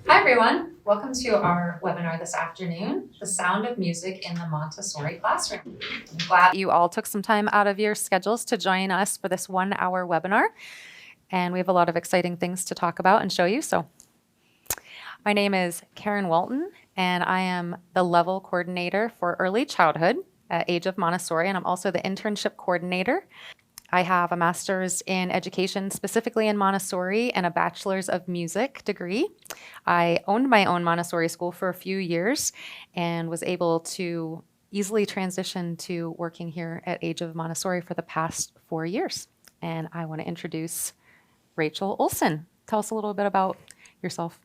Hi everyone, welcome to our webinar this afternoon, The Sound of Music in the Montessori Classroom. I'm glad you all took some time out of your schedules to join us for this 1-hour webinar, and we have a lot of exciting things to talk about and show you. So my name is Karen Walton, and I am the level coordinator for early childhood at Age of Montessori, and I'm also the internship coordinator. I have a master's in education, specifically in Montessori, and a bachelor's of music degree. I owned my own Montessori school for a few years and was able to easily transition to working here at Age of Montessori for the past 4 years. And I want to introduce Rachel Olson. Tell us a little bit about yourself.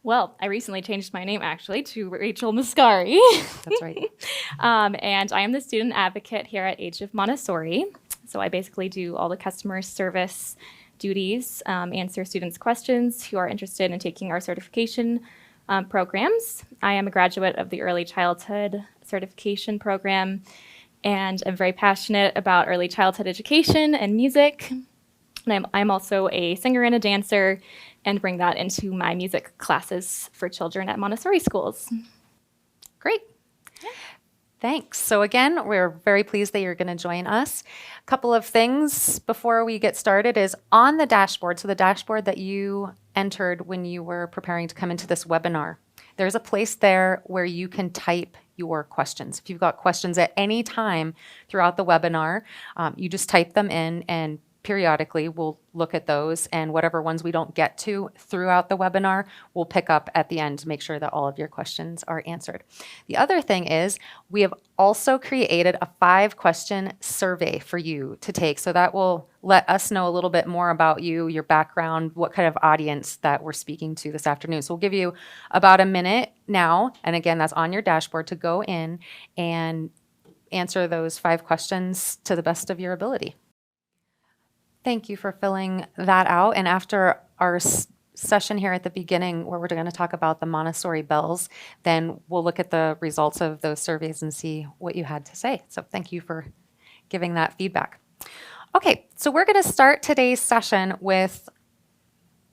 Well, I recently changed my name actually to Rachel Mascari. That's right. And I am the student advocate here at Age of Montessori. So I basically do all the customer service duties, answer students' questions who are interested in taking our certification programs. I am a graduate of the Early Childhood Certification Program, and I'm very passionate about early childhood education and music. And I'm also a singer and a dancer, and bring that into my music classes for children at Montessori schools. Great. Thanks. So again, we're very pleased that you're going to join us. A couple of things before we get started is on the dashboard, so the dashboard that you entered when you were preparing to come into this webinar, there's a place there where you can type your questions. If you've got questions at any time throughout the webinar, you just type them in, and periodically we'll look at those, and whatever ones we don't get to throughout the webinar, we'll pick up at the end to make sure that all of your questions are answered. The other thing is we have also created a 5-question survey for you to take. So that will let us know a little bit more about you, your background, what kind of audience that we're speaking to this afternoon. So we'll give you about a minute now, and again, that's on your dashboard, to go in and answer those 5 questions to the best of your ability. Thank you for filling that out. And after our session here at the beginning, where we're going to talk about the Montessori bells, then we'll look at the results of those surveys and see what you had to say. So thank you for giving that feedback. Okay, so we're going to start today's session with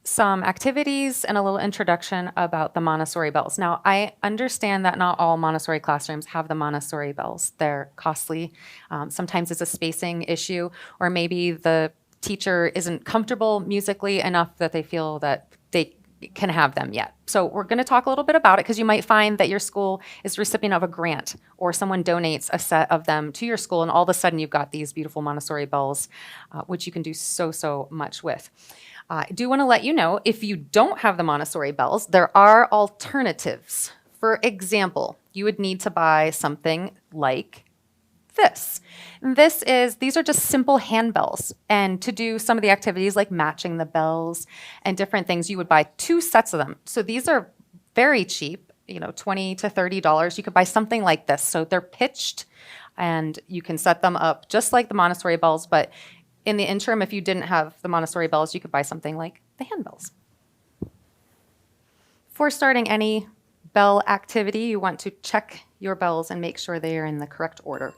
some activities and a little introduction about the Montessori bells. Now, I understand that not all Montessori classrooms have the Montessori bells. They're costly. Sometimes it's a spacing issue, or maybe the teacher isn't comfortable musically enough that they feel that they can have them yet. So we're going to talk a little bit about it, because you might find that your school is the recipient of a grant, or someone donates a set of them to your school, and all of a sudden you've got these beautiful Montessori bells, which you can do so much with. I do want to let you know, if you don't have the Montessori bells, there are alternatives. For example, you would need to buy something like this. These are just simple handbells, and to do some of the activities like matching the bells and different things, you would buy 2 sets of them. So these are very cheap, $20 to $30. You could buy something like this. So they're pitched, and you can set them up just like the Montessori bells, but in the interim, if you didn't have the Montessori bells, you could buy something like the handbells. Before starting any bell activity, you want to check your bells and make sure they are in the correct order.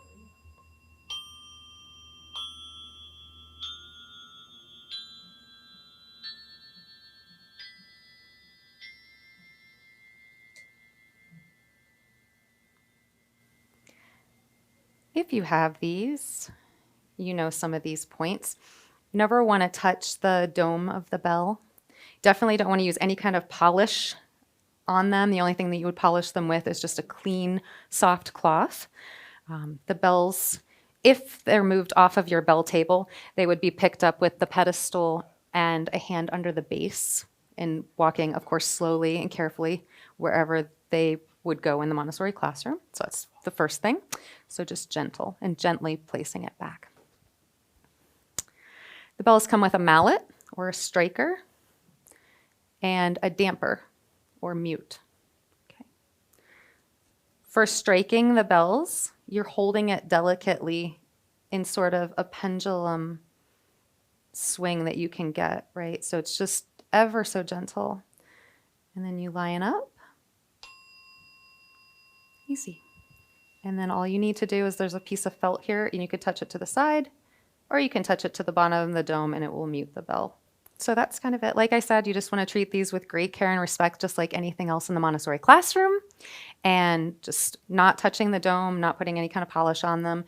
If you have these, you know some of these points. You never want to touch the dome of the bell. Definitely don't want to use any kind of polish on them. The only thing that you would polish them with is just a clean, soft cloth. The bells, if they're moved off of your bell table, they would be picked up with the pedestal and a hand under the base, and walking, of course, slowly and carefully wherever they would go in the Montessori classroom. So that's the first thing. So just gentle and gently placing it back. The bells come with a mallet or a striker and a damper or mute. Okay. For striking the bells, you're holding it delicately in sort of a pendulum swing that you can get, right? So it's just ever so gentle. And then you line up. Easy. And then all you need to do is, there's a piece of felt here, and you could touch it to the side, or you can touch it to the bottom of the dome, and it will mute the bell So that's kind of it. Like I said, you just want to treat these with great care and respect, just like anything else in the Montessori classroom, and just not touching the dome, not putting any kind of polish on them,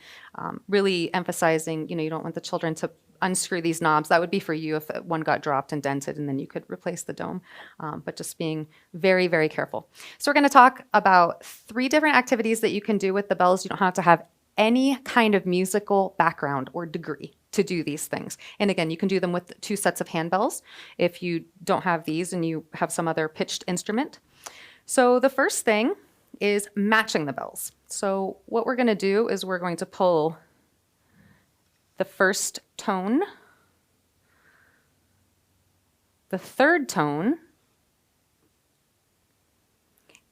really emphasizing, you don't want the children to unscrew these knobs. That would be for you if one got dropped and dented, and then you could replace the dome, but just being very, very careful. So we're going to talk about 3 different activities that you can do with the bells. You don't have to have any kind of musical background or degree to do these things. And again, you can do them with 2 sets of handbells if you don't have these and you have some other pitched instrument. So the first thing is matching the bells. So what we're going to do is we're going to pull the first tone, the third tone,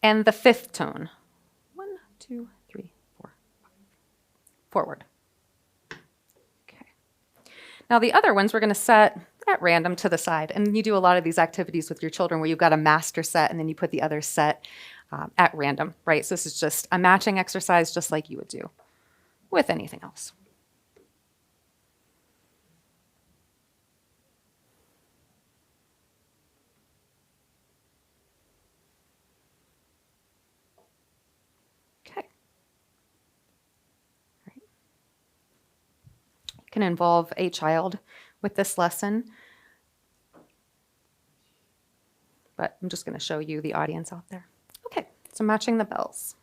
and the 5th tone. 1, 2, 3, 4, 5. Forward. Okay. Now the other ones we're going to set at random to the side. And you do a lot of these activities with your children where you've got a master set and then you put the other set at random, right? So this is just a matching exercise just like you would do with anything else. Can involve a child with this lesson, but I'm just going to show you the audience out there. Okay, so matching the bells.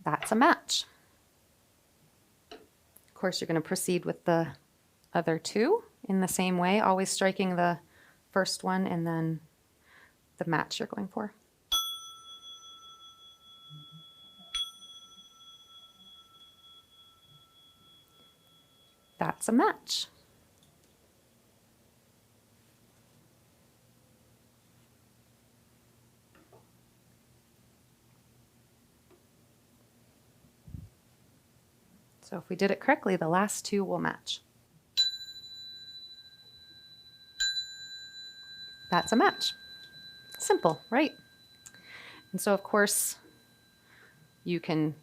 That's a match. Of course, you're going to proceed with the other 2 in the same way, always striking the first one and then the match you're going for. That's a match. So if we did it correctly, the last 2 will match. That's a match. Simple, right? And so of course, you can,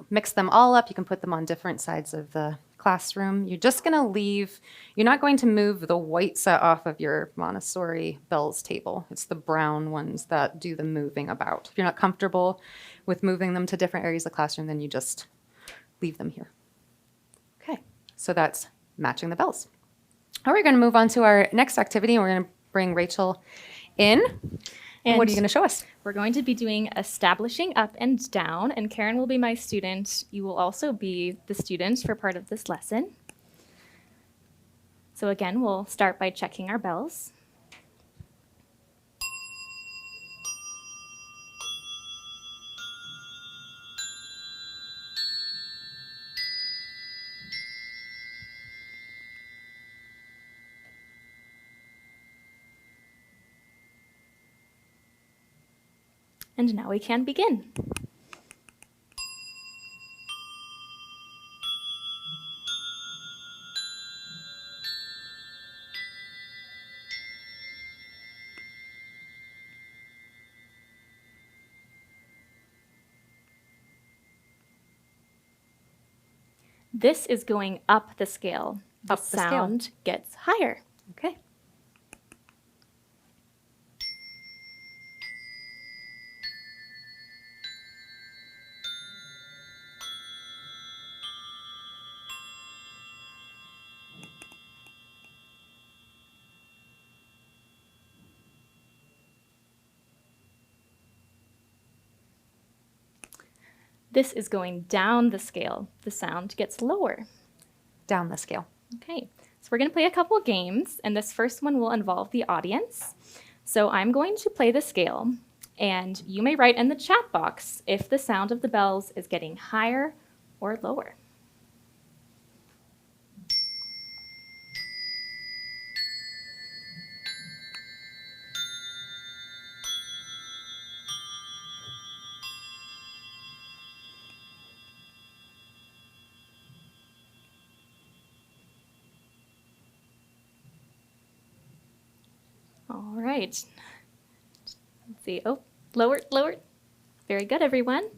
mix them all up. You can put them on different sides of the classroom. You're just going to leave, you're not going to move the white set off of your Montessori bells table. It's the brown ones that do the moving about. If you're not comfortable with moving them to different areas of the classroom, then you just leave them here. Okay, so that's matching the bells. All right, we're going to move on to our next activity, and we're going to bring Rachel in. And what are you going to show us? We're going to be doing establishing up and down, and Karen will be my student. You will also be the student for part of this lesson. So again, we'll start by checking our bells. And now we can begin. This is going up the scale. The sound gets higher. Okay. This is going down the scale. The sound gets lower. Down the scale. Okay, so we're going to play a couple of games, and this first one will involve the audience. So I'm going to play the scale, and you may write in the chat box if the sound of the bells is getting higher or lower. All right. Let's see. Oh, lower, lower. Very good, everyone.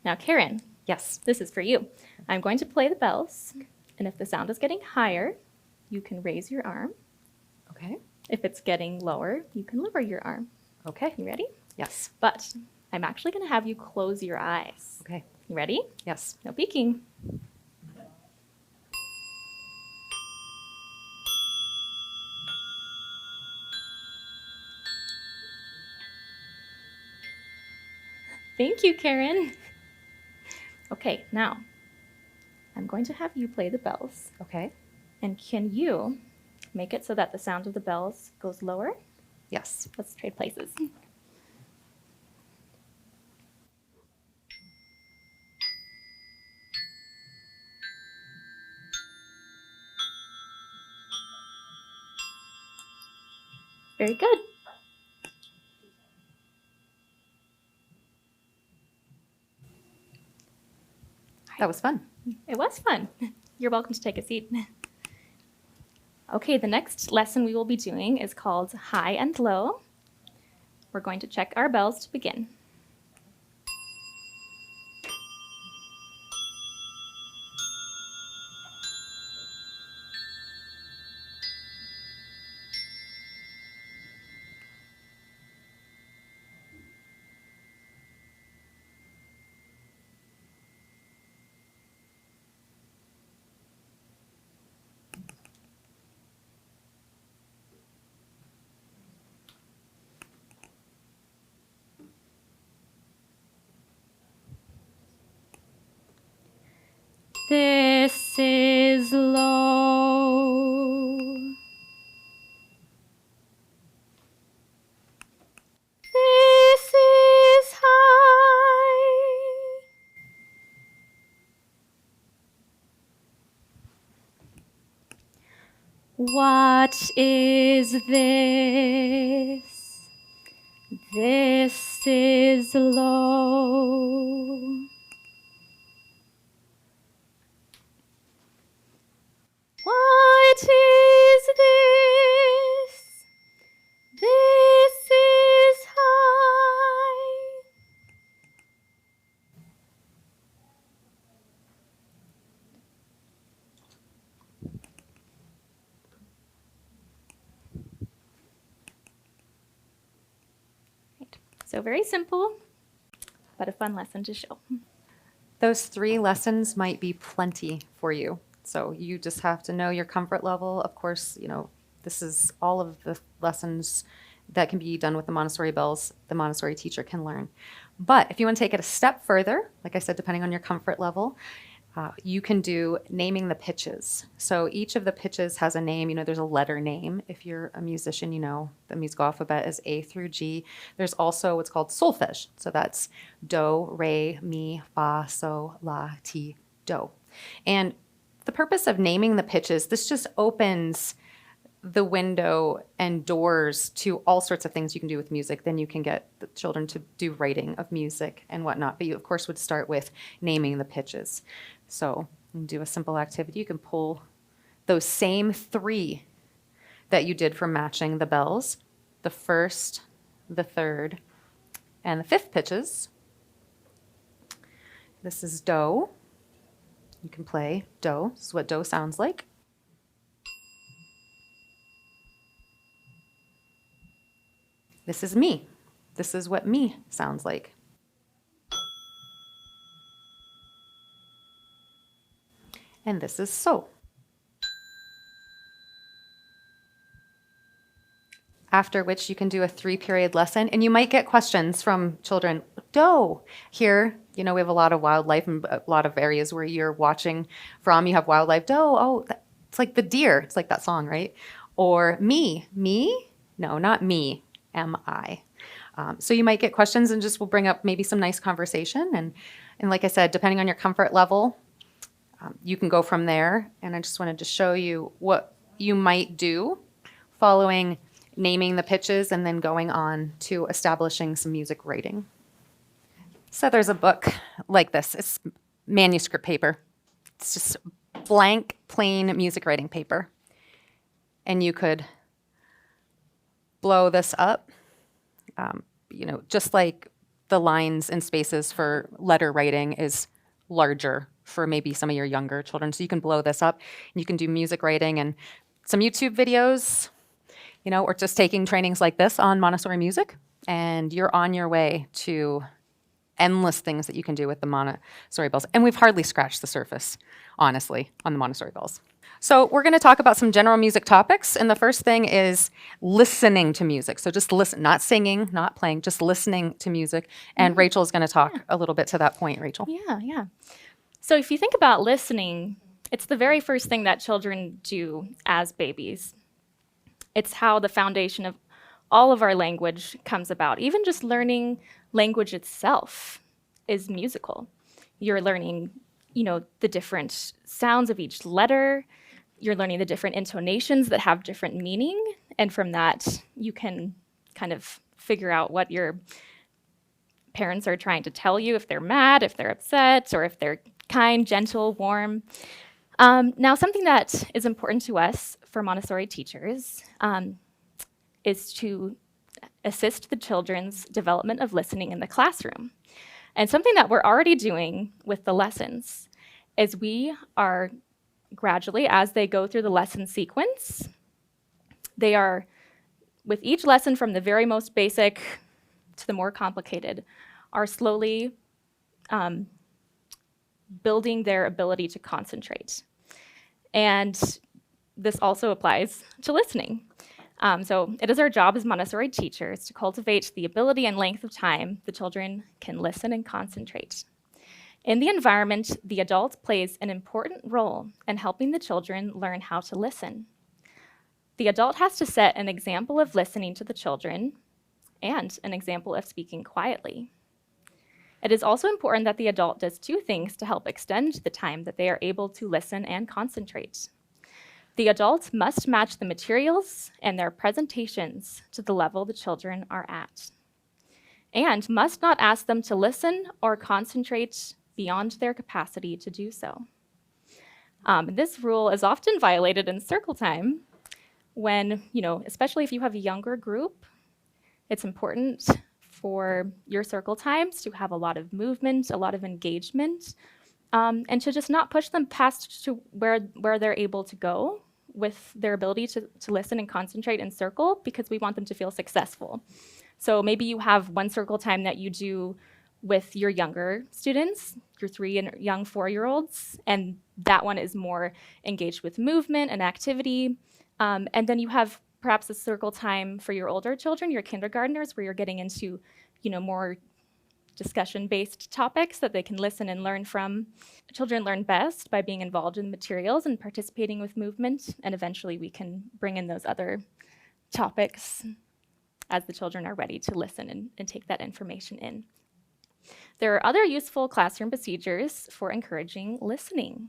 Now, Karen, Yes. this is for you. I'm going to play the bells, and if the sound is getting higher, you can raise your arm. Okay. If it's getting lower, you can lower your arm. Okay. You ready? Yes. But I'm actually going to have you close your eyes. Okay. You ready? Yes. No peeking. Thank you, Karen. Okay, now I'm going to have you play the bells. Okay. And can you make it so that the sound of the bells goes lower? Yes. Let's trade places. Very good. That was fun. It was fun. You're welcome to take a seat. Okay, the next lesson we will be doing is called High and Low. We're going to check our bells to begin. This is low. This is high. What is this? This is low. What is this? This is high. Right. So very simple, but a fun lesson to show. Those 3 lessons might be plenty for you. So you just have to know your comfort level. Of course, this is all of the lessons that can be done with the Montessori bells the Montessori teacher can learn. But if you want to take it a step further, like I said, depending on your comfort level, you can do naming the pitches. So each of the pitches has a name. There's a letter name. If you're a musician, the musical alphabet is A through G. There's also what's called solfege. So that's do, re, mi, fa, sol, la, ti, do. And the purpose of naming the pitches, this just opens the window and doors to all sorts of things you can do with music. Then you can get the children to do writing of music and whatnot. But you, of course, would start with naming the pitches. So you can do a simple activity. You can pull those same 3 that you did for matching the bells, the first, the third, and the 5th pitches. This is do. You can play do. This is what do sounds like. This is mi. This is what mi sounds like. And this is so. After which you can do a 3-period lesson, and you might get questions from children. Do. Here, we have a lot of wildlife and a lot of areas where you're watching from. You have wildlife. Do. Oh, it's like the deer. It's like that song, right? Or me. Me? No, not me. M-I. So you might get questions, and just will bring up maybe some nice conversation. And like I said, depending on your comfort level, you can go from there. And I just wanted to show you what you might do following naming the pitches and then going on to establishing some music writing. So there's a book like this. It's manuscript paper. It's just blank, plain music writing paper. And you could blow this up, just like the lines and spaces for letter writing is larger for maybe some of your younger children. So you can blow this up and you can do music writing and some YouTube videos, or just taking trainings like this on Montessori music. And you're on your way to endless things that you can do with the Montessori bells. And we've hardly scratched the surface, honestly, on the Montessori bells. So we're going to talk about some general music topics. And the first thing is listening to music. So just listen, not singing, not playing, just listening to music. And Rachel is going to talk a little bit to that point, Rachel. Yeah. So if you think about listening, it's the very first thing that children do as babies. It's how the foundation of all of our language comes about. Even just learning language itself is musical. You're learning, the different sounds of each letter. You're learning the different intonations that have different meaning. And from that, you can kind of figure out what your parents are trying to tell you, if they're mad, if they're upset, or if they're kind, gentle, warm. Now, something that is important to us for Montessori teachers is to assist the children's development of listening in the classroom. And something that we're already doing with the lessons is we are gradually, as they go through the lesson sequence, they are, with each lesson from the very most basic to the more complicated, are slowly building their ability to concentrate. And this also applies to listening. So it is our job as Montessori teachers to cultivate the ability and length of time the children can listen and concentrate. In the environment, the adult plays an important role in helping the children learn how to listen. The adult has to set an example of listening to the children and an example of speaking quietly. It is also important that the adult does two things to help extend the time that they are able to listen and concentrate. The adults must match the materials and their presentations to the level the children are at, and must not ask them to listen or concentrate beyond their capacity to do so. This rule is often violated in circle time when, especially if you have a younger group, it's important for your circle times to have a lot of movement, a lot of engagement, and to just not push them past to where they're able to go with their ability to listen and concentrate in circle, because we want them to feel successful. So maybe you have one circle time that you do with your younger students, your 3 and young 4-year-olds, and that one is more engaged with movement and activity. And then you have perhaps a circle time for your older children, your kindergartners, where you're getting into, more discussion-based topics that they can listen and learn from. Children learn best by being involved in materials and participating with movement, and eventually we can bring in those other topics as the children are ready to listen and take that information in. There are other useful classroom procedures for encouraging listening.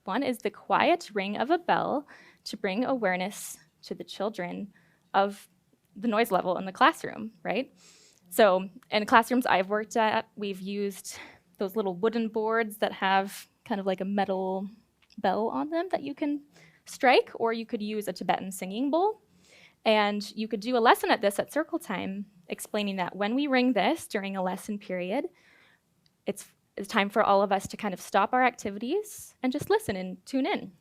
One is the quiet ring of a bell to bring awareness to the children of the noise level in the classroom, right? So in classrooms I've worked at, we've used those little wooden boards that have kind of like a metal bell on them that you can strike, or you could use a Tibetan singing bowl. And you could do a lesson at this at circle time, explaining that when we ring this during a lesson period, it's time for all of us to kind of stop our activities and just listen and tune in.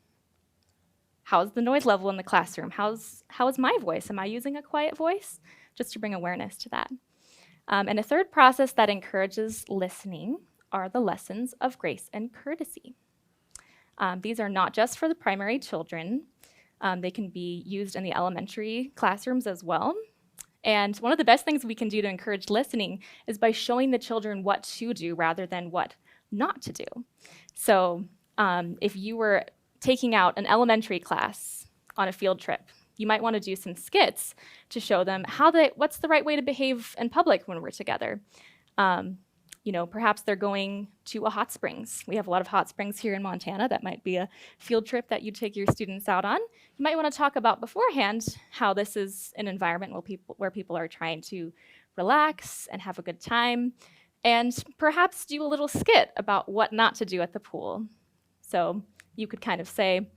How's the noise level in the classroom? How is my voice? Am I using a quiet voice? Just to bring awareness to that. And a third process that encourages listening are the lessons of grace and courtesy. These are not just for the primary children. They can be used in the elementary classrooms as well. And one of the best things we can do to encourage listening is by showing the children what to do rather than what not to do. So if you were taking out an elementary class on a field trip, you might want to do some skits to show them what's the right way to behave in public when we're together. Perhaps they're going to a hot springs. We have a lot of hot springs here in Montana. That might be a field trip that you take your students out on. You might want to talk about beforehand how this is an environment where people are trying to relax and have a good time, and perhaps do a little skit about what not to do at the pool. So you could kind of say,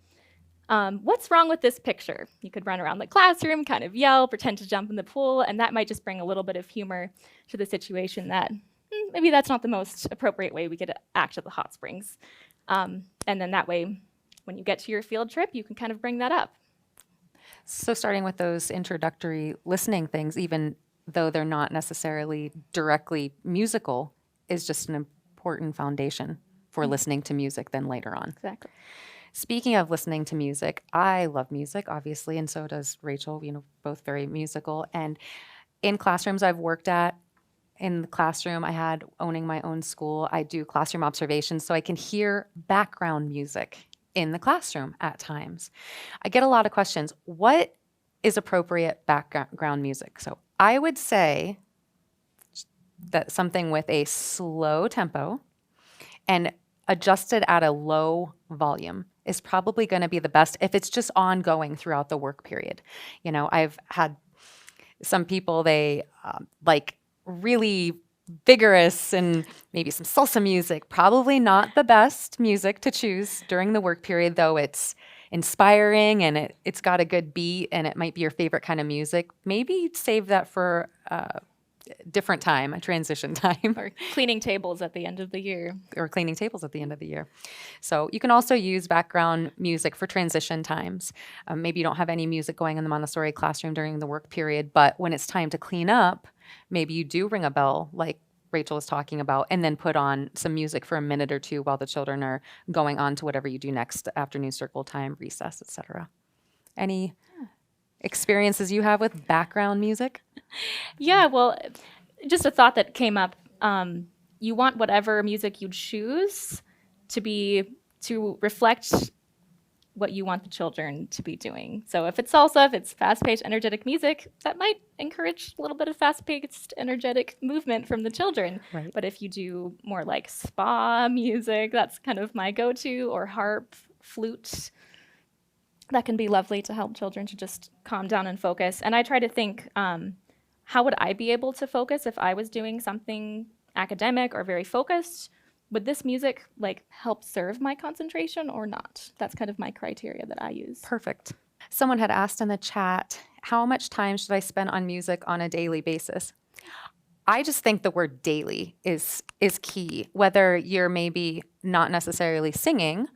What's wrong with this picture? You could run around the classroom, kind of yell, pretend to jump in the pool, and that might just bring a little bit of humor to the situation that maybe that's not the most appropriate way we could act at the hot springs. And then that way, when you get to your field trip, you can kind of bring that up. So starting with those introductory listening things, even though they're not necessarily directly musical, is just an important foundation for listening to music then later on. Exactly. Speaking of listening to music, I love music, obviously, and so does Rachel, both very musical. And in classrooms I've worked at, in the classroom I had owning my own school, I do classroom observations so I can hear background music in the classroom at times. I get a lot of questions. What is appropriate background music? So I would say that something with a slow tempo and adjusted at a low volume is probably going to be the best if it's just ongoing throughout the work period. I've had some people, they like really vigorous and maybe some salsa music. Probably not the best music to choose during the work period, though it's inspiring and it's got a good beat and it might be your favorite kind of music. Maybe save that for a different time, a transition time. Or cleaning tables at the end of the year. Or cleaning tables at the end of the year. So you can also use background music for transition times. Maybe you don't have any music going in the Montessori classroom during the work period, but when it's time to clean up, maybe you do ring a bell like Rachel was talking about, and then put on some music for a minute or two while the children are going on to whatever you do next, afternoon circle time, recess, etc. Any experiences you have with background music? Yeah, well, just a thought that came up. You want whatever music you choose to reflect what you want the children to be doing. So if it's salsa, if it's fast-paced, energetic music, that might encourage a little bit of fast-paced, energetic movement from the children. Right. But if you do more like spa music, that's kind of my go-to, or harp, flute, that can be lovely to help children to just calm down and focus. And I try to think, how would I be able to focus if I was doing something academic or very focused? Would this music help serve my concentration or not? That's kind of my criteria that I use. Perfect. Someone had asked in the chat, how much time should I spend on music on a daily basis? I just think the word daily is key, whether you're maybe not necessarily singing,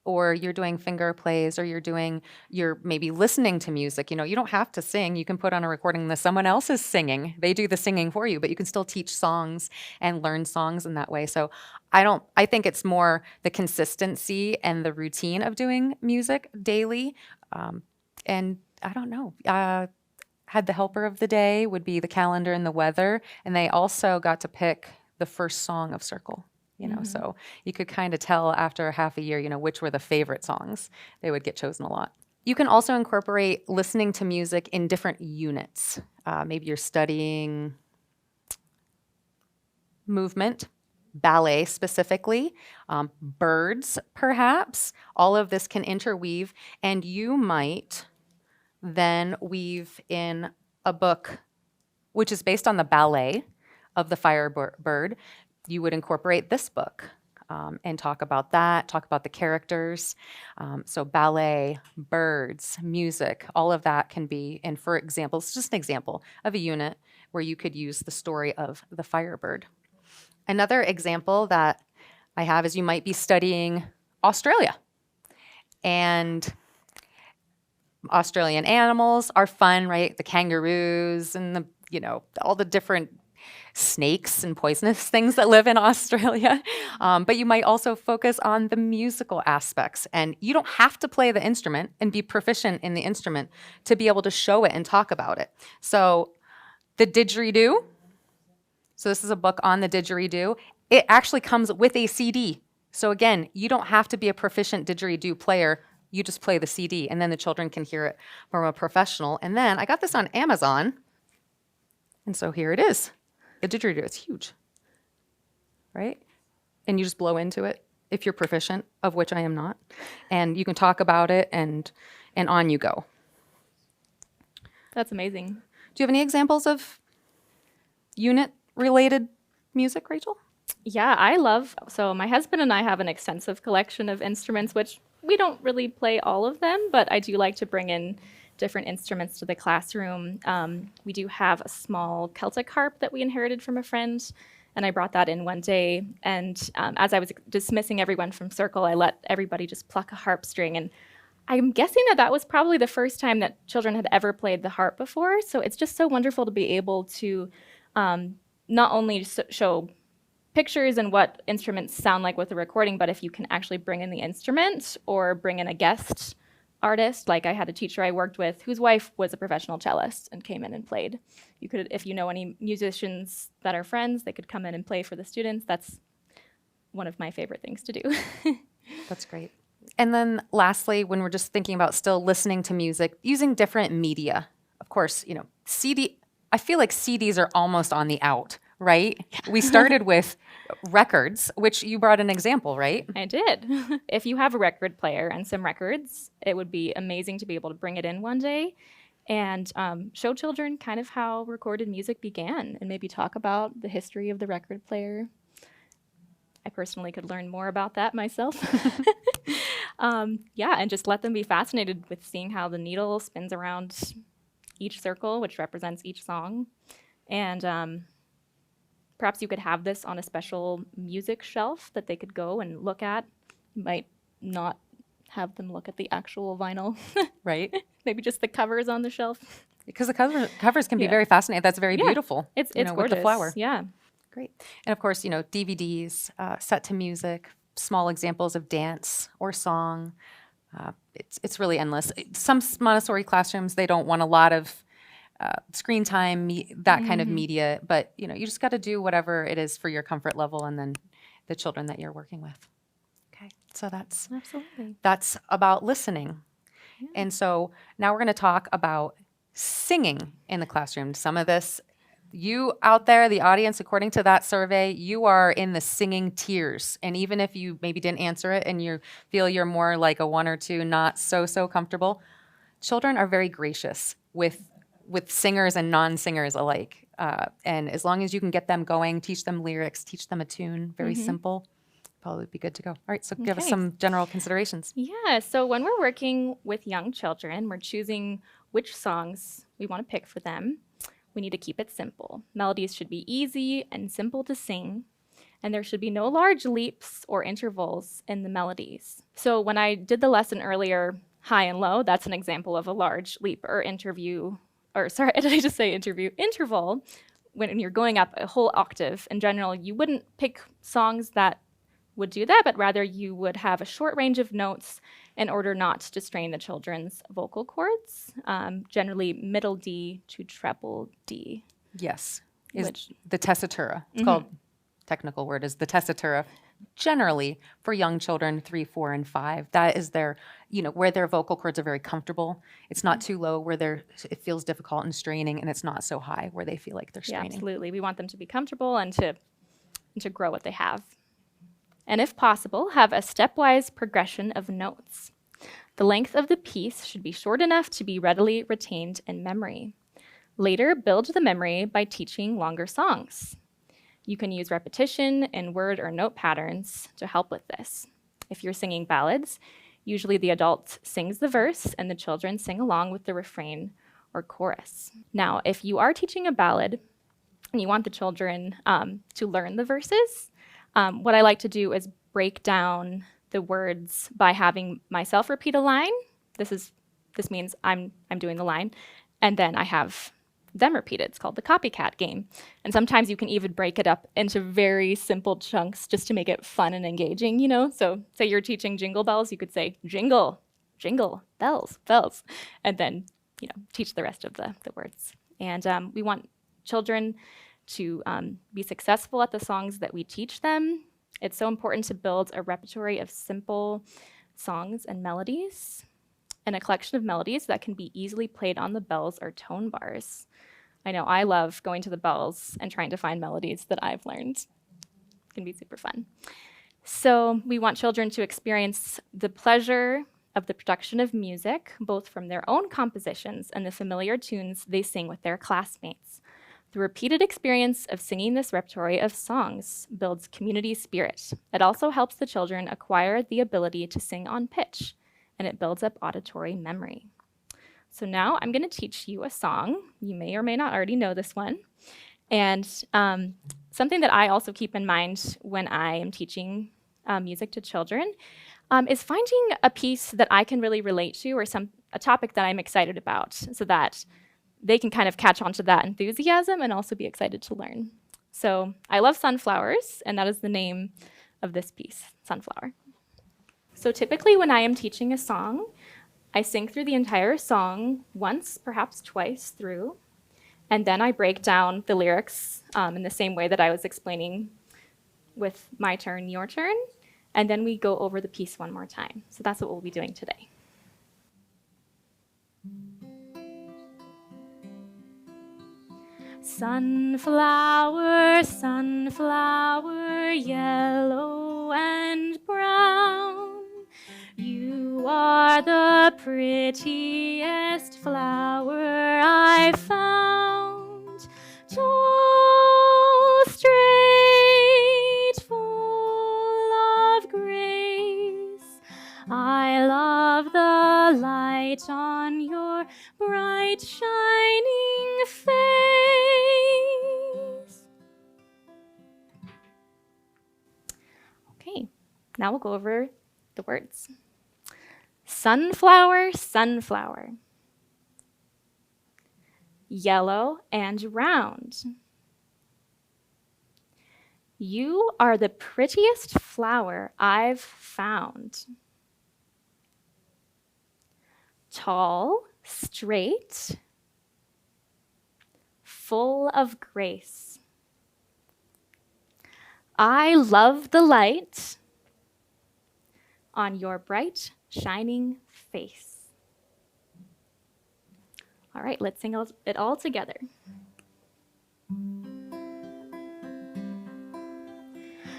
or you're doing finger plays, or you're maybe listening to music. You don't have to sing. You can put on a recording that someone else is singing. They do the singing for you, but you can still teach songs and learn songs in that way. So I think it's more the consistency and the routine of doing music daily. And I don't know. Had the helper of the day would be the calendar and the weather. And they also got to pick the first song of Circle. So you could kind of tell after half a year, which were the favorite songs. They would get chosen a lot. You can also incorporate listening to music in different units. Maybe you're studying movement, ballet specifically, birds perhaps. All of this can interweave, and you might then weave in a book which is based on the ballet of the Firebird. You would incorporate this book and talk about that, talk about the characters. So ballet, birds, music, all of that can be, and for example, it's just an example of a unit where you could use the story of the Firebird. Another example that I have is you might be studying Australia. And Australian animals are fun, right? The kangaroos and all the different snakes and poisonous things that live in Australia. But you might also focus on the musical aspects. And you don't have to play the instrument and be proficient in the instrument to be able to show it and talk about it. So the didgeridoo. So this is a book on the didgeridoo. It actually comes with a CD. So again, you don't have to be a proficient didgeridoo player. You just play the CD, and then the children can hear it from a professional. And then I got this on Amazon. And so here it is. The didgeridoo, it's huge, right? And you just blow into it if you're proficient, of which I am not. And you can talk about it, and on you go. That's amazing. Do you have any examples of unit-related music, Rachel? Yeah, so my husband and I have an extensive collection of instruments, which we don't really play all of them, but I do like to bring in different instruments to the classroom. We do have a small Celtic harp that we inherited from a friend, and I brought that in one day. And as I was dismissing everyone from circle, I let everybody just pluck a harp string. And I'm guessing that that was probably the first time that children had ever played the harp before. So it's just so wonderful to be able to not only show pictures and what instruments sound like with the recording, but if you can actually bring in the instrument or bring in a guest artist. Like I had a teacher I worked with whose wife was a professional cellist and came in and played. You could, if you know any musicians that are friends, they could come in and play for the students. That's one of my favorite things to do. That's great. And then lastly, when we're just thinking about still listening to music, using different media. Of course, I feel like CDs are almost on the out, right? We started with records, which you brought an example, right? I did. If you have a record player and some records, it would be amazing to be able to bring it in one day and show children kind of how recorded music began and maybe talk about the history of the record player. I personally could learn more about that myself. And just let them be fascinated with seeing how the needle spins around each circle, which represents each song. And perhaps you could have this on a special music shelf that they could go and look at. You might not have them look at the actual vinyl. Right. Maybe just the covers on the shelf. Because the covers can be very fascinating. That's very beautiful. It's gorgeous. With the flower. Yeah. Great. And of course, DVDs, set to music, small examples of dance or song. It's really endless. Some Montessori classrooms, they don't want a lot of screen time, that kind of media, but you just got to do whatever it is for your comfort level and then the children that you're working with. Okay, so that's about listening. Yeah. And so now we're going to talk about singing in the classroom. Some of this, you out there, the audience, according to that survey, you are in the singing tiers. And even if you maybe didn't answer it and you feel you're more like a 1 or 2, not so comfortable, children are very gracious with singers and non-singers alike. And as long as you can get them going, teach them lyrics, teach them a tune, very simple, probably be good to go. All right, so give us some general considerations. Yeah, so when we're working with young children, we're choosing which songs we want to pick for them. We need to keep it simple. Melodies should be easy and simple to sing, and there should be no large leaps or intervals in the melodies. So when I did the lesson earlier, high and low, that's an example of a large leap or interview. Or sorry, did I just say interview? Interval, when you're going up a whole octave. In general, you wouldn't pick songs that would do that, but rather you would have a short range of notes in order not to strain the children's vocal cords, generally middle D to treble D. Yes, is the tessitura. It's called, technical word is the tessitura. Generally, for young children, 3, 4, and 5, that is their, where their vocal cords are very comfortable. It's not too low where it feels difficult and straining, and it's not so high where they feel like they're straining. Yeah, absolutely. We want them to be comfortable and to grow what they have. And if possible, have a stepwise progression of notes. The length of the piece should be short enough to be readily retained in memory. Later, build the memory by teaching longer songs. You can use repetition in word or note patterns to help with this. If you're singing ballads, usually the adult sings the verse and the children sing along with the refrain or chorus. Now, if you are teaching a ballad and you want the children to learn the verses, what I like to do is break down the words by having myself repeat a line. This means I'm doing the line, and then I have them repeat it. It's called the copycat game. And sometimes you can even break it up into very simple chunks just to make it fun and engaging, So say you're teaching jingle bells, you could say jingle, jingle, bells, bells, and then, teach the rest of the words. And we want children to be successful at the songs that we teach them. It's so important to build a repertoire of simple songs and melodies, and a collection of melodies that can be easily played on the bells or tone bars. I know I love going to the bells and trying to find melodies that I've learned. It can be super fun. So we want children to experience the pleasure of the production of music, both from their own compositions and the familiar tunes they sing with their classmates. The repeated experience of singing this repertory of songs builds community spirit. It also helps the children acquire the ability to sing on pitch, and it builds up auditory memory. So now I'm going to teach you a song. You may or may not already know this one. And something that I also keep in mind when I am teaching music to children is finding a piece that I can really relate to or a topic that I'm excited about so that they can kind of catch on to that enthusiasm and also be excited to learn. So I love sunflowers, and that is the name of this piece, Sunflower. So typically when I am teaching a song, I sing through the entire song once, perhaps twice through, and then I break down the lyrics in the same way that I was explaining with my turn, your turn, and then we go over the piece one more time. So that's what we'll be doing today. Sunflower, sunflower, yellow and brown, you are the prettiest flower I found. Tall, straight, full of grace, I love the light on your bright, shining face. Okay, now we'll go over the words. Sunflower, sunflower. Yellow and round. You are the prettiest flower I've found. Tall, straight, full of grace. I love the light on your bright, shining face. All right, let's sing it all together.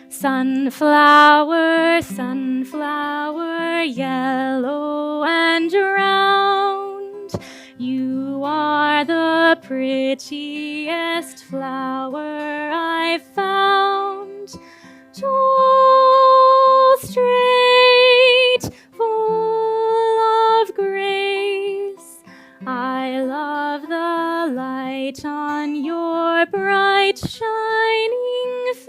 Sunflower, sunflower, yellow and round, you are the prettiest flower I've found. Tall, straight, full of grace, I love the light on your bright, shining face.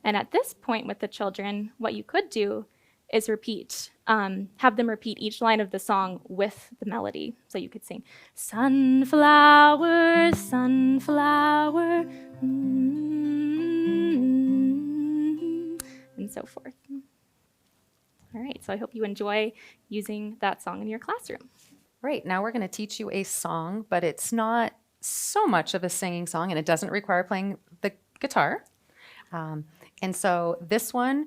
And at this point with the children, what you could do is repeat, have them repeat each line of the song with the melody. So you could sing, sunflower, sunflower, and so forth. All right, so I hope you enjoy using that song in your classroom. Right, now we're going to teach you a song, but it's not so much of a singing song, and it doesn't require playing the guitar. And so this one,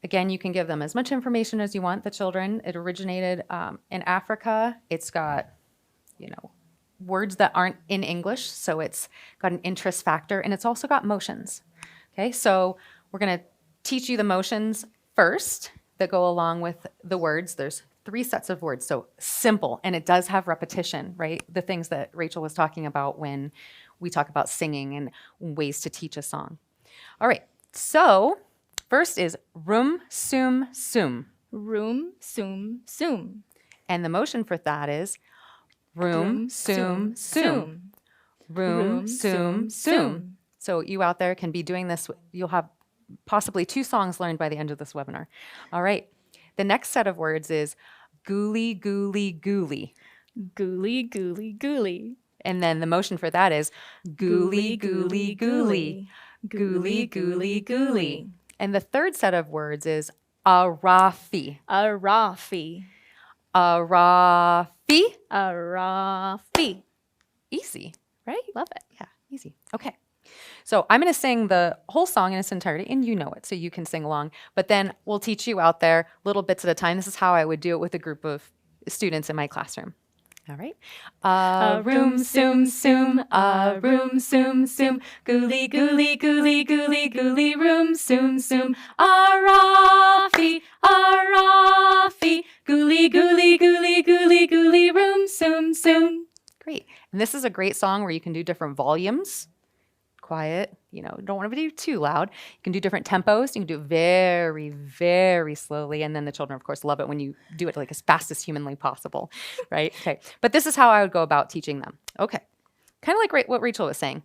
again, you can give them as much information as you want, the children. It originated in Africa. It's got, words that aren't in English, so it's got an interest factor, and it's also got motions. Okay, so we're going to teach you the motions first that go along with the words. There's 3 sets of words, so simple, and it does have repetition, right? The things that Rachel was talking about when we talk about singing and ways to teach a song. All right, so first is room, soom, soom. Room, soom, soom. And the motion for that is room, soom, soom. Room, soom, soom. So you out there can be doing this. You'll have possibly 2 songs learned by the end of this webinar. All right. The next set of words is gooly, gooly, gooly. Gooly, gooly, gooly. And then the motion for that is gooly, gooly, gooly. Gooly, gooly, gooly. And the third set of words is arafi. Arafi. Arafi. Arafi. Easy, right? Love it. Yeah, easy. Okay. So I'm going to sing the whole song in its entirety, and you know it, so you can sing along. But then we'll teach you out there little bits at a time. This is how I would do it with a group of students in my classroom. All right. Room, soom, soom, room, soom, soom, gooly, gooly, gooly, gooly, gooly, room, soom, soom, arafi, arafi, gooly, gooly, gooly, gooly. And this is a great song where you can do different volumes. Quiet, don't want to do too loud. You can do different tempos. You can do it very, very slowly. And then the children, of course, love it when you do it like as fast as humanly possible, right? Okay. But this is how I would go about teaching them. Okay. Kind of like what Rachel was saying.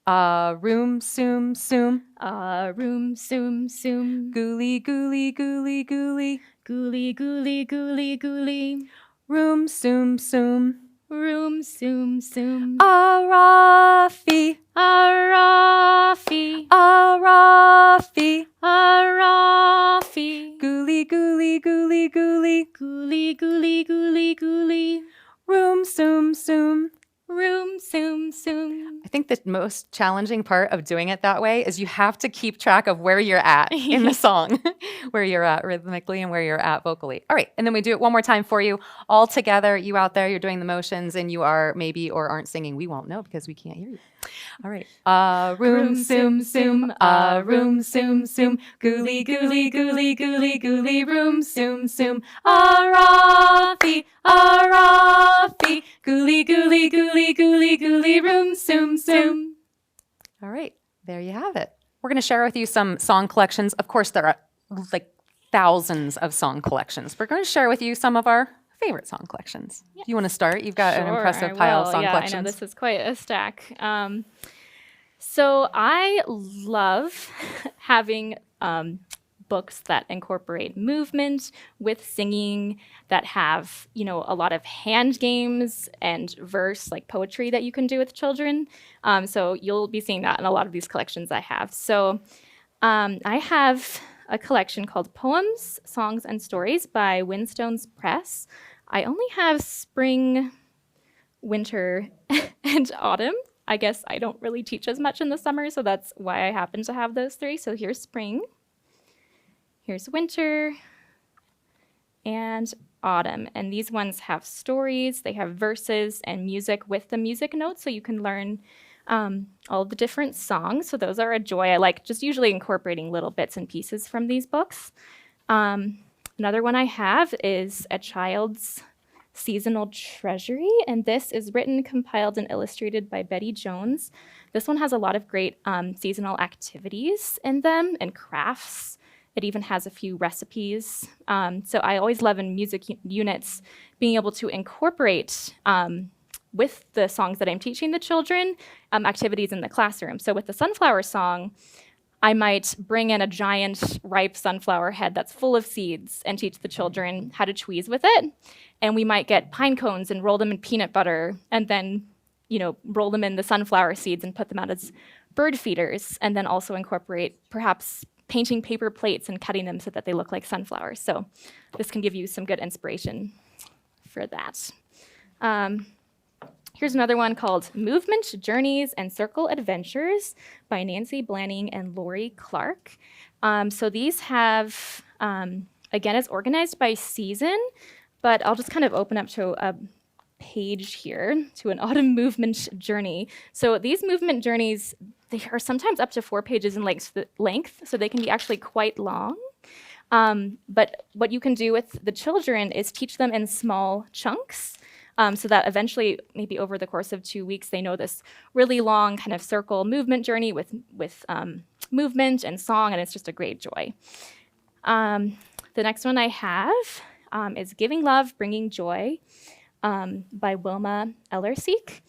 Room, soom, soom. Room, soom, soom. Gooly, gooly, gooly, gooly. Gooly, gooly, gooly, gooly. Room, soom, soom. Room, soom, soom. Arafi, Arafi, Arafi. Arafi. Gooly, gooly, gooly, gooly. Gooly, gooly, gooly, gooly. Room, soom, soom. Room, soom, soom. I think the most challenging part of doing it that way is you have to keep track of where you're at in the song, where you're at rhythmically and where you're at vocally. All right, and then we do it one more time for you all together. You out there, you're doing the motions and you are maybe or aren't singing. We won't know because we can't hear you. All right. Room, soom, soom. Room, soom, soom. Gooly, gooly, gooly, gooly, gooly. Room, soom, soom. Arafi, Arafi. Gooly, gooly, gooly, gooly, gooly. Room, soom, soom. All right. There you have it. We're going to share with you some song collections. Of course, there are like thousands of song collections. We're going to share with you some of our favorite song collections. Yes. Do you want to start? You've got an impressive pile of song collections. I know, this is quite a stack. So I love having books that incorporate movement with singing, that have, a lot of hand games and verse, like poetry that you can do with children. So you'll be seeing that in a lot of these collections I have. So I have a collection called Poems, Songs, and Stories by Windstones Press. I only have spring, winter, and autumn. I guess I don't really teach as much in the summer, so that's why I happen to have those three. So here's spring, here's winter, and autumn. And these ones have stories, they have verses and music with the music notes, so you can learn all the different songs. So those are a joy. I like just usually incorporating little bits and pieces from these books. Another one I have is A Child's Seasonal Treasury, and this is written, compiled, and illustrated by Betty Jones. This one has a lot of great seasonal activities in them and crafts. It even has a few recipes. So I always love in music units being able to incorporate with the songs that I'm teaching the children, activities in the classroom. So with the sunflower song, I might bring in a giant ripe sunflower head that's full of seeds and teach the children how to tweeze with it. And we might get pine cones and roll them in peanut butter and then, roll them in the sunflower seeds and put them out as bird feeders, and then also incorporate perhaps painting paper plates and cutting them so that they look like sunflowers. So this can give you some good inspiration for that. Here's another one called Movement, Journeys, and Circle Adventures by Nancy Blanning and Lori Clark. So these have, again, it's organized by season, but I'll just kind of open up to a page here to an autumn movement journey. So these movement journeys, they are sometimes up to 4 pages in length, so they can be actually quite long. But what you can do with the children is teach them in small chunks, so that eventually, maybe over the course of 2 weeks, they know this really long kind of circle movement journey with movement and song, and it's just a great joy. The next one I have is Giving Love, Bringing Joy by Wilma Ellerseek.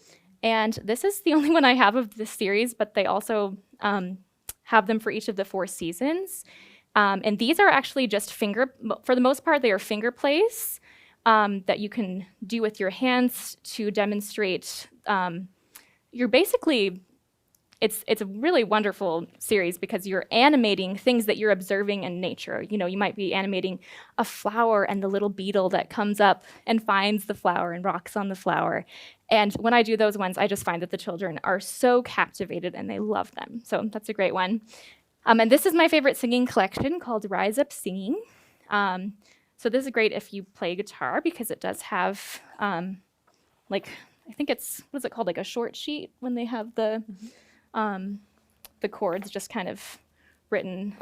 And this is the only one I have of this series, but they also have them for each of the 4 seasons. And these are actually just for the most part, they are finger plays that you can do with your hands to demonstrate. You're basically, it's a really wonderful series because you're animating things that you're observing in nature. You might be animating a flower and the little beetle that comes up and finds the flower and rocks on the flower. And when I do those ones, I just find that the children are so captivated and they love them. So that's a great one. And this is my favorite singing collection called Rise Up Singing. So this is great if you play guitar because it does have, I think it's, what is it called, like a short sheet when they have the chords just kind of written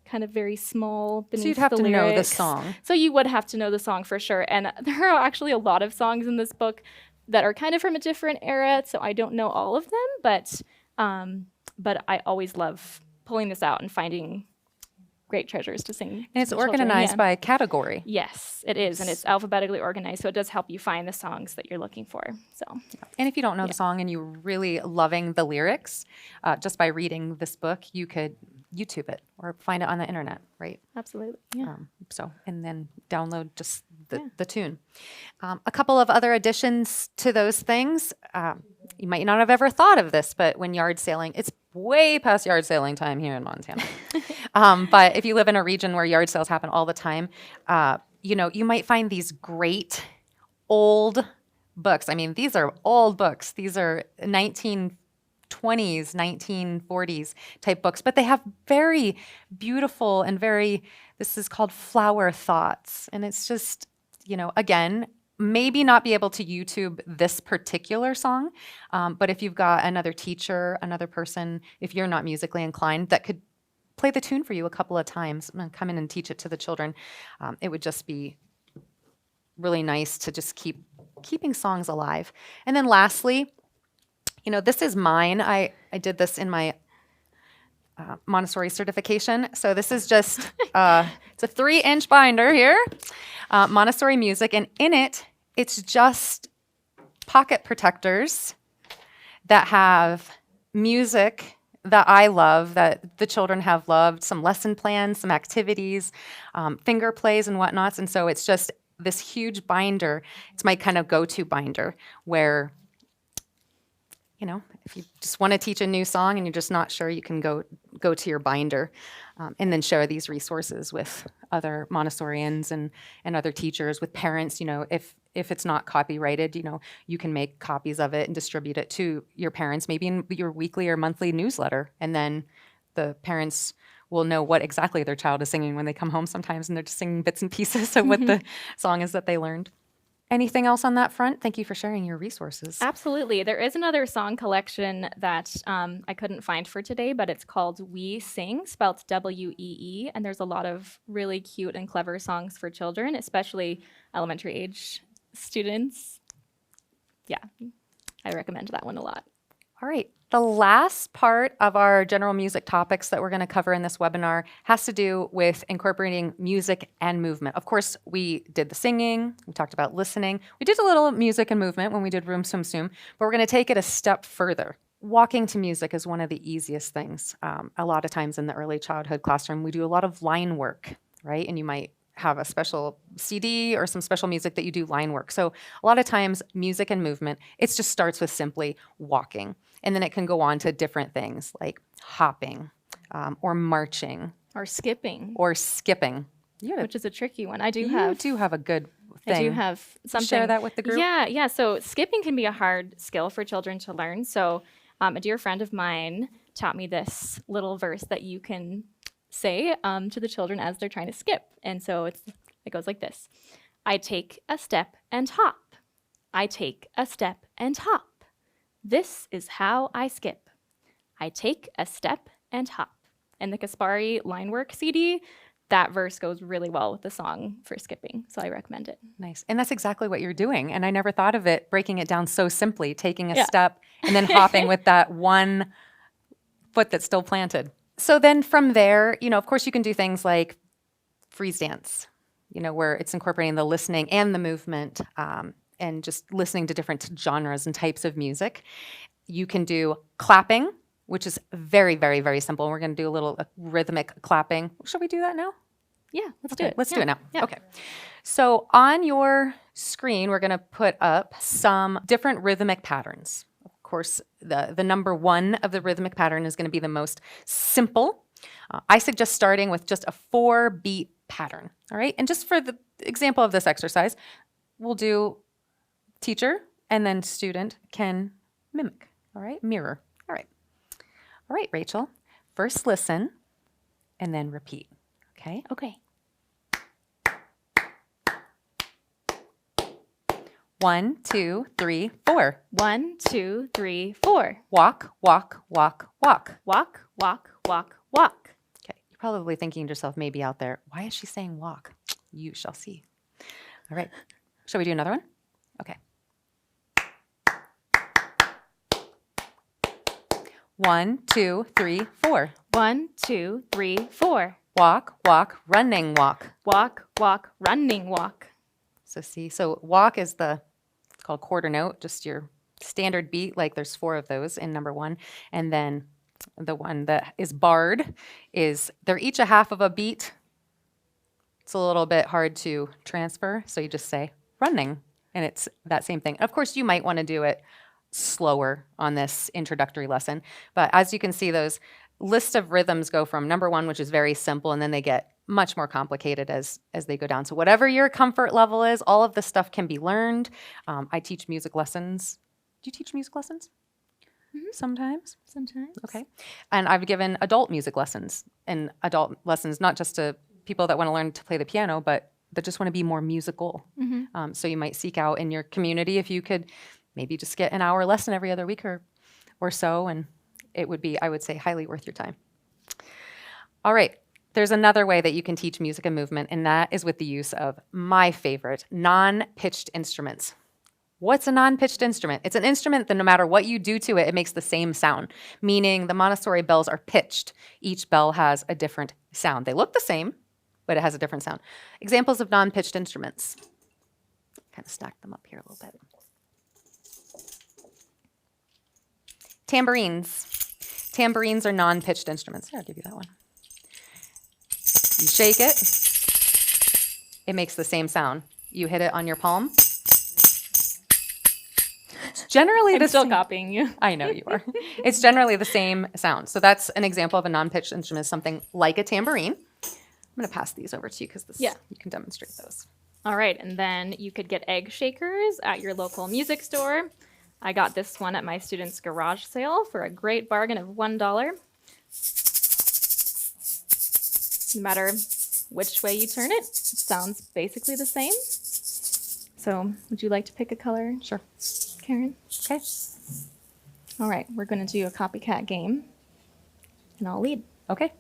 kind of very small beneath the lyrics. So you'd have to know the song. So you would have to know the song for sure. And there are actually a lot of songs in this book that are kind of from a different era, so I don't know all of them, but I always love pulling this out and finding great treasures to sing. And it's to the children. organized Yeah. by category. Yes, it is, and it's alphabetically organized, so it does help you find the songs that you're looking for. So, And if you don't know the song and you're really loving the lyrics, just by reading this book, you could YouTube it or find it on the internet, right? absolutely, yeah. And then download just the tune. A couple of other additions to those things. You might not have ever thought of this, but when yard sailing, it's way past yard sailing time here in Montana. But if you live in a region where yard sales happen all the time, you might find these great old books. I mean, these are old books. These are 1920s, 1940s type books, but they have very beautiful and this is called flower thoughts. And it's just, again, maybe not be able to YouTube this particular song, but if you've got another teacher, another person, if you're not musically inclined, that could play the tune for you a couple of times and come in and teach it to the children, it would just be really nice to just keeping songs alive. And then lastly, this is mine. I did this in my Montessori certification. So this is just, it's a 3-inch binder here, Montessori music. And in it, it's just pocket protectors that have music that I love, that the children have loved, some lesson plans, some activities, finger plays and whatnots. And so it's just this huge binder. It's my kind of go-to binder where, if you just want to teach a new song and you're just not sure, you can go to your binder and then share these resources with other Montessorians and other teachers, with parents. If it's not copyrighted, you can make copies of it and distribute it to your parents, maybe in your weekly or monthly newsletter. And then the parents will know what exactly their child is singing when they come home sometimes, and they're just singing bits and pieces of what the song is that they learned. Anything else on that front? Thank you for sharing your resources. Absolutely. There is another song collection that I couldn't find for today, but it's called We Sing, spelled W-E-E, and there's a lot of really cute and clever songs for children, especially elementary age students. Yeah, I recommend that one a lot. All right. The last part of our general music topics that we're going to cover in this webinar has to do with incorporating music and movement. Of course, we did the singing, we talked about listening. We did a little music and movement when we did Room Swim Soom, but we're going to take it a step further. Walking to music is one of the easiest things. A lot of times in the early childhood classroom, we do a lot of line work, right? And you might have a special CD or some special music that you do line work. So a lot of times music and movement, it just starts with simply walking. And then it can go on to different things like hopping or marching. Or skipping. Which is a tricky one. You do have a good thing. I do have something. Share that with the group? Yeah. So skipping can be a hard skill for children to learn. So a dear friend of mine taught me this little verse that you can say to the children as they're trying to skip. And so it goes like this. I take a step and hop. I take a step and hop. This is how I skip. I take a step and hop. And the Kaspari line work CD, that verse goes really well with the song for skipping. So I recommend it. Nice. And that's exactly what you're doing. And I never thought of it, breaking it down so simply, taking a step and then hopping with that one foot that's still planted. So then from there, of course you can do things like freeze dance, where it's incorporating the listening and the movement and just listening to different genres and types of music. You can do clapping, which is very, very, very simple. We're going to do a little rhythmic clapping. Shall we do that now? Yeah, let's do it. Let's do it now. Yeah. Okay. So on your screen, we're going to put up some different rhythmic patterns. Of course, the number one of the rhythmic pattern is going to be the most simple. I suggest starting with just a 4-beat pattern. All right. And just for the example of this exercise, we'll do teacher and then student can mimic. All right. Mirror. All right. All right, Rachel. First listen and then repeat. Okay. Okay. 1, 2, 3, 4. 1, 2, 3, 4. Walk, walk, walk, walk. Walk, walk, walk, walk. Okay. You're probably thinking to yourself, maybe out there, why is she saying walk? You shall see. All right. Shall we do another one? Okay. 1, 2, 3, 4. 1, 2, 3, 4. Walk, walk, running, walk. Walk, walk, running, walk. So see, so walk is it's called quarter note, just your standard beat, like there's 4 of those in number 1. And then the one that is barred they're each a half of a beat. It's a little bit hard to transfer, so you just say running, and it's that same thing. Of course, you might want to do it slower on this introductory lesson, but as you can see, those lists of rhythms go from number 1, which is very simple, and then they get much more complicated as they go down. So whatever your comfort level is, all of this stuff can be learned. I teach music lessons. Do you teach music lessons? Sometimes. Okay. And I've given adult music lessons, and adult lessons not just to people that want to learn to play the piano, but that just want to be more musical. So you might seek out in your community if you could maybe just get an hour lesson every other week or so, and it would be, I would say, highly worth your time. All right. There's another way that you can teach music and movement, and that is with the use of my favorite, non-pitched instruments. What's a non-pitched instrument? It's an instrument that no matter what you do to it, it makes the same sound, meaning the Montessori bells are pitched. Each bell has a different sound. They look the same, but it has a different sound. Examples of non-pitched instruments. Kind of stack them up here a little bit. Tambourines. Tambourines are non-pitched instruments. Here, I'll give you that one. You shake it. It makes the same sound. You hit it on your palm. It's generally I'm still copying you. I know you are. It's generally the same sound. So that's an example of a non-pitched instrument, something like a tambourine. I'm going to pass these over to you because you can demonstrate those. All right, and then you could get egg shakers at your local music store. I got this one at my student's garage sale for a great bargain of $1. No matter which way you turn it, it sounds basically the same. So would you like to pick a color? Sure. Karen? Okay. All right, we're going to do a copycat game, and I'll lead. Okay.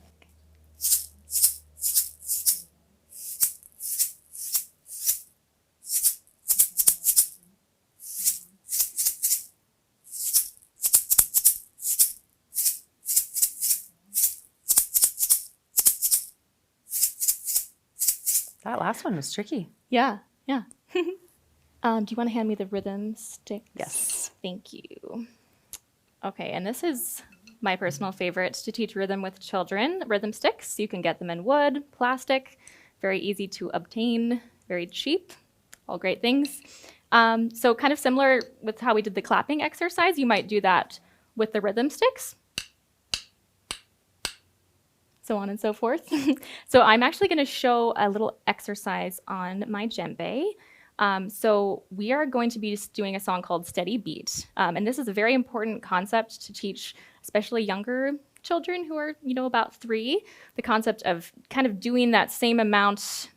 That last one was tricky. Yeah. Do you want to hand me the rhythm sticks? Yes. Thank you. Okay, and this is my personal favorite to teach rhythm with children. Rhythm sticks, you can get them in wood, plastic, very easy to obtain, very cheap, all great things. So kind of similar with how we did the clapping exercise, you might do that with the rhythm sticks. So on and so forth. So I'm actually going to show a little exercise on my djembe. So we are going to be doing a song called Steady Beat. And this is a very important concept to teach, especially younger children who are, about 3, the concept of kind of doing that same amount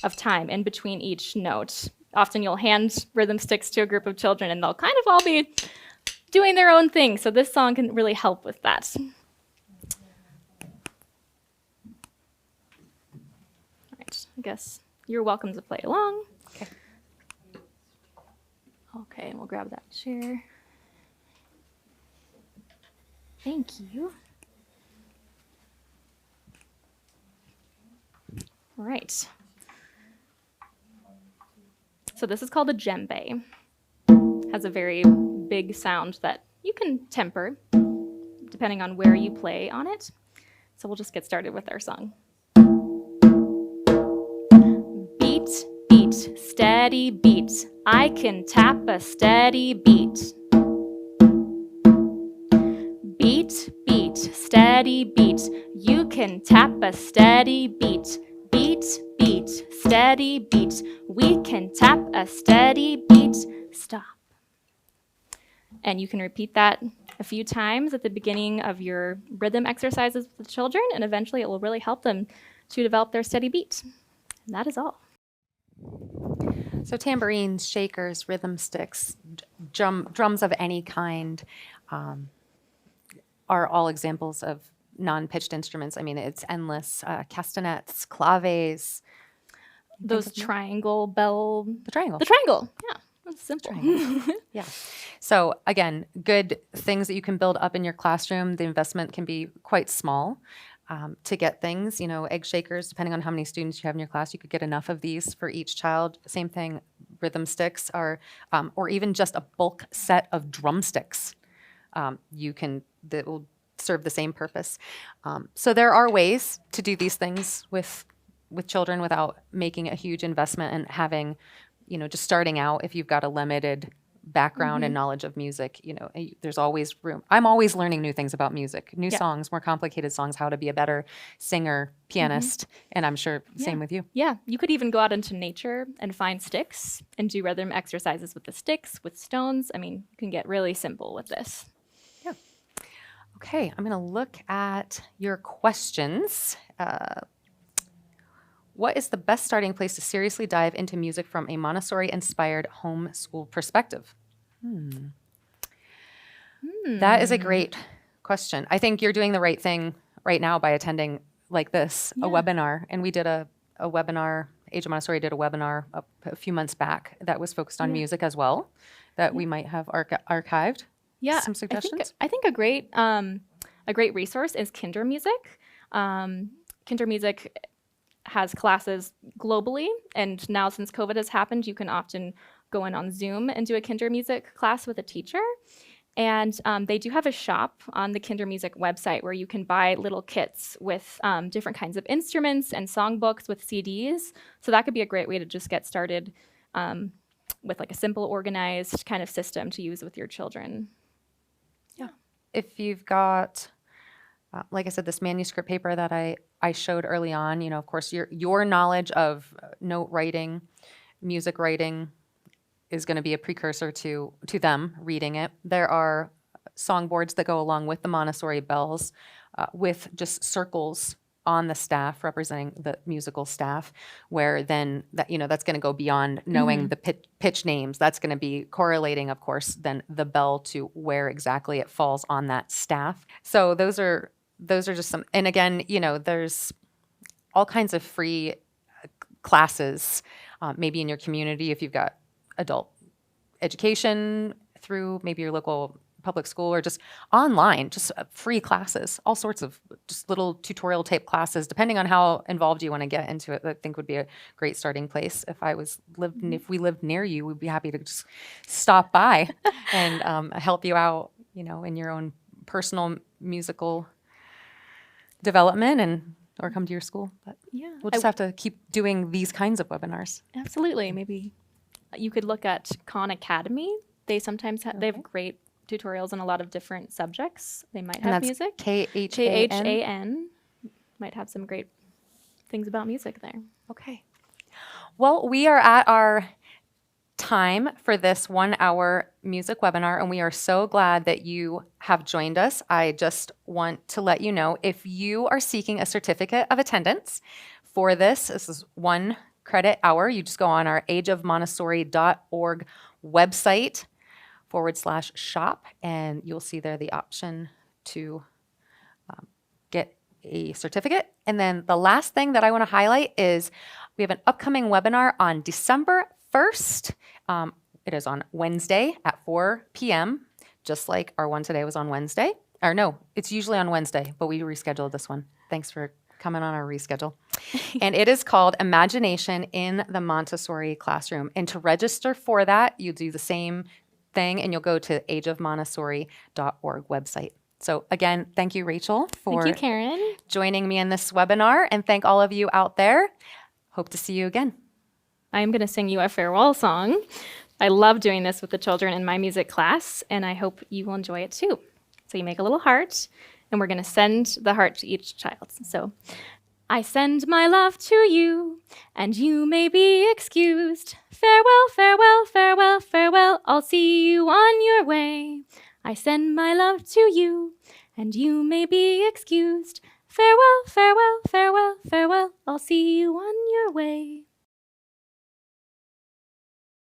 of time in between each note. Often you'll hand rhythm sticks to a group of children and they'll kind of all be doing their own thing. So this song can really help with that. I guess you're welcome to play along. Okay, we'll grab that chair. Thank you. All right. So this is called a djembe. Has a very big sound that you can temper depending on where you play on it. So we'll just get started with our song. Beat, beat, steady beat. I can tap a steady beat. Beat, beat, steady beat. You can tap a steady beat. Beat, beat, steady beat. We can tap a steady beat. Stop. And you can repeat that a few times at the beginning of your rhythm exercises with the children, and eventually it will really help them to develop their steady beat. And that is all. So tambourines, shakers, rhythm sticks, drums of any kind are all examples of non-pitched instruments. I mean, it's endless. Castanets, claves. Those triangle bell. The triangle. The triangle, yeah. It's simple. Yeah. So again, good things that you can build up in your classroom. The investment can be quite small to get things, egg shakers, depending on how many students you have in your class, you could get enough of these for each child. Same thing, rhythm sticks are, or even just a bulk set of drumsticks. That will serve the same purpose. So there are ways to do these things with children without making a huge investment and having, just starting out. If you've got a limited background and knowledge of music, there's always room. I'm always learning new things about music, new songs, more complicated songs, how to be a better singer, pianist, and I'm sure same with you. Yeah, you could even go out into nature and find sticks and do rhythm exercises with the sticks, with stones. I mean, you can get really simple with this. Okay, I'm going to look at your questions. What is the best starting place to seriously dive into music from a Montessori-inspired homeschool perspective? That is a great question. I think you're doing the right thing right now by attending like this, a webinar. And we did a webinar, Age of Montessori did a webinar a few months back that was focused on music as well, that we might have archived. Yeah, some suggestions. I think a great resource is Kinder Music. Kinder Music has classes globally, and now since COVID has happened, you can often go in on Zoom and do a Kinder Music class with a teacher. And they do have a shop on the Kinder Music website where you can buy little kits with different kinds of instruments and songbooks with CDs. So that could be a great way to just get started with like a simple, organized kind of system to use with your children. If you've got, like I said, this manuscript paper that I showed early on, of course, your knowledge of note writing, music writing is going to be a precursor to them reading it. There are songboards that go along with the Montessori bells with just circles on the staff representing the musical staff, where then that's going to go beyond knowing the pitch names. That's going to be correlating, of course, then the bell to where exactly it falls on that staff. So those are just some, and again, there's all kinds of free classes, maybe in your community if you've got adult education through maybe your local public school or just online, just free classes, all sorts of just little tutorial type classes, depending on how involved you want to get into it. I think would be a great starting place. If we lived near you, we'd be happy to just stop by and help you out, in your own personal musical development or come to your school. But we'll just have to keep doing these kinds of webinars. Absolutely. Maybe you could look at Khan Academy. They sometimes they have great tutorials on a lot of different subjects. They might have music. KHAN. Might have some great things about music there. Okay. Well, we are at our time for this 1 hour music webinar, and we are so glad that you have joined us. I just want to let you know, if you are seeking a certificate of attendance for this is 1 credit hour. You just go on our ageofmontessori.org website /shop, and you'll see there the option to get a certificate. And then the last thing that I want to highlight is we have an upcoming webinar on December 1st. It is on Wednesday at 4 p.m., just like our one today was on Wednesday. Or no, it's usually on Wednesday, but we rescheduled this one. Thanks for coming on our reschedule. And it is called Imagination in the Montessori Classroom. And to register for that, you do the same thing, and you'll go to ageofmontessori.org website. So again, thank you, Rachel, for thank you, Karen, joining me in this webinar, and thank all of you out there. Hope to see you again. I'm going to sing you a farewell song. I love doing this with the children in my music class, and I hope you will enjoy it too. So you make a little heart, and we're going to send the heart to each child. So I send my love to you, and you may be excused. Farewell, farewell, farewell, farewell, I'll see you on your way. I send my love to you, and you may be excused. Farewell, farewell, farewell, farewell, I'll see you on your way.